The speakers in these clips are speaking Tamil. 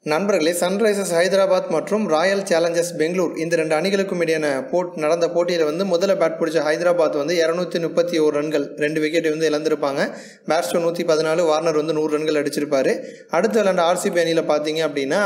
நண்பர்களே, சன்ரைசர்ஸ் ஹைதராபாத் மற்றும் ராயல் சேலஞ்சர்ஸ் பெங்களூர் இந்த ரெண்டு அணிகளுக்கும் இடையான நடந்த போட்டியில் வந்து முதல்ல பேட் பிடிச்ச ஹைதராபாத் வந்து 231 ரன்கள் 2 விக்கெட்டை வந்து இழந்திருப்பாங்க. பேட்ஸ்மேன் 114, வார்னர் வந்து 100 ரன்கள் அடிச்சிருப்பார். அடுத்து விளையாண்ட ஆர்சிபி அணியில் பார்த்தீங்க அப்படின்னா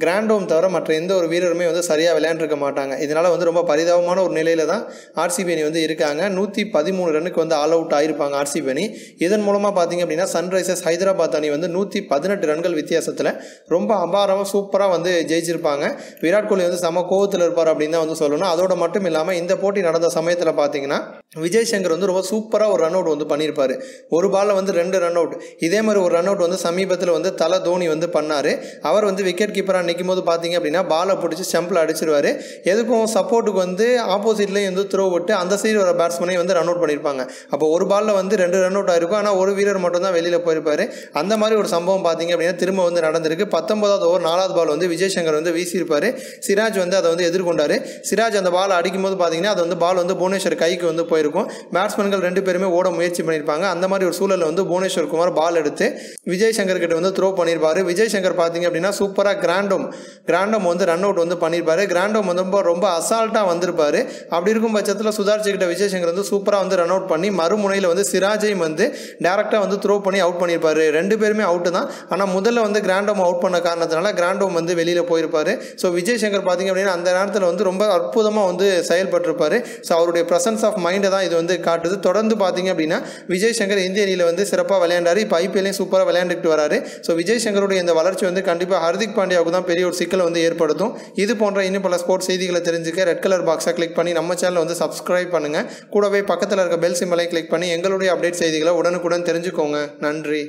கிராண்டோம் தவிர மற்ற எந்த ஒரு வீரருமே வந்து சரியாக விளையாண்டுருக்க மாட்டாங்க. இதனால் வந்து ரொம்ப பரிதாபமான ஒரு நிலையில் தான் ஆர்சிபி அணி வந்து இருக்காங்க. 113 ரன்னுக்கு வந்து ஆல் அவுட் ஆகிருப்பாங்க ஆர்சிபி அணி. இதன் மூலமாக பார்த்தீங்க அப்படின்னா சன்ரைசர்ஸ் ஹைதராபாத் அணி வந்து 118 ரன்கள் வித்தியாசத்தில் ரொம்ப அபாரமாக சூப்பராக வந்து ஜெயிச்சிருப்பாங்க. விராட் கோலி வந்து செம கோவத்தில் இருப்பார் அப்படின்னு தான் வந்து சொல்லணும். அதோடு மட்டும் இல்லாமல் இந்த போட்டி நடந்த சமயத்தில் பார்த்தீங்கன்னா விஜய் சங்கர் வந்து ரொம்ப சூப்பராக ஒரு ரன் அவுட் வந்து பண்ணியிருப்பார். ஒரு பாலில் வந்து 2 ரன் அவுட். இதே மாதிரி ஒரு ரன் அவுட் வந்து சமீபத்தில் வந்து தலை தோனி வந்து பண்ணார். அவர் வந்து விக்கெட் கீப்பர் நிற்கும் போது பார்த்தீங்க அப்படின்னா பாலை பிடிச்சி ஸ்டம்பில் அடிச்சிருவார். எதுக்கும் சப்போர்ட்டுக்கு வந்து ஆப்போசிட்லேயும் வந்து த்ரோ விட்டு அந்த சைடு வர பேட்ஸ்மனையும் வந்து ரன் அவுட் பண்ணியிருப்பாங்க. அப்போ ஒரு பாலில் வந்து 2 ரன் அவுட் ஆயிருக்கும். ஆனால் ஒரு வீரர் மட்டும் தான் வெளியில் போயிருப்பார். அந்த மாதிரி ஒரு சம்பவம் பார்த்தீங்க அப்படின்னா திரும்ப வந்து நடந்திருக்கு. 19வது ஓவர் 4வது பால் வந்து விஜய் சங்கர் வந்து வீசியிருப்பார். சிராஜ் வந்து அதை வந்து எதிர்கொண்டார். சிராஜ் அந்த பால் அடிக்கும் போது பார்த்தீங்கன்னா அது வந்து பால் வந்து புவனேஸ்வர் கைக்கு வந்து போயிருக்கும். பேட்ஸ்மேன்கள் 2 பேருமே ஓட முயற்சி பண்ணியிருப்பாங்க. அந்த மாதிரி ஒரு சூழலில் வந்து புவனேஸ்வர் குமார் பால் எடுத்து விஜய் சங்கர் கிட்ட வந்து த்ரோ பண்ணியிருப்பார். விஜய் சங்கர் பார்த்தீங்க அப்படின்னா சூப்பராக கிராண்டம் வந்து ரன் அவுட் வந்து பண்ணியிருப்பாரு. கிராண்டம் வந்து ரொம்ப அசால்ட்டாக வந்திருப்பார். அப்படி இருக்கும் பட்சத்தில் சுதார்சி கிட்ட விஜய் சங்கர் வந்து சூப்பராக வந்து ரன் அவுட் பண்ணி மறுமுனையில் வந்து சிராஜையும் வந்து டேரெக்டாக வந்து த்ரோ பண்ணி அவுட் பண்ணியிருப்பார். 2 பேருமே அவுட்டு தான். ஆனால் முதல்ல வந்து கிராண்டம் அவுட் பண்ண காரணத்தினால கிராண்டம் வந்து வெளியில் போயிருப்பார். ஸோ விஜய் சங்கர் பார்த்தீங்க அப்படின்னா அந்த நேரத்தில் வந்து ரொம்ப அற்புதமாக வந்து செயல்பட்டிருப்பார். ஸோ அவருடைய ப்ரெசன்ஸ் ஆஃப் மைண்டை தான் இது வந்து காட்டுது. தொடர்ந்து பார்த்தீங்க அப்படின்னா விஜய் சங்கர் இந்திய அணியில் வந்து சிறப்பாக விளையாண்டார். இப்போ ஐபிஎல்லையும் சூப்பராக விளையாண்டுட்டு வராரு. ஸோ விஜய் சங்கருடைய இந்த வளர்ச்சி வந்து கண்டிப்பாக ஹர்திக் பாண்டியாவுக்கு தான் பெரிய ஒரு சிக்கலை வந்து ஏற்படுத்தும். இது போன்ற இன்னும் பல ஸ்போர்ட்ஸ் செய்திகளை தெரிஞ்சுக்க ரெட் கலர் பாக்ஸை கிளிக் பண்ணி நம்ம சேனலை வந்து சப்ஸ்கிரைப் பண்ணுங்கள். கூடவே பக்கத்தில் இருக்க பெல் சிம்பலை கிளிக் பண்ணி எங்களுடைய அப்டேட் செய்திகளை உடனுக்குடன் தெரிஞ்சுக்கோங்க. நன்றி.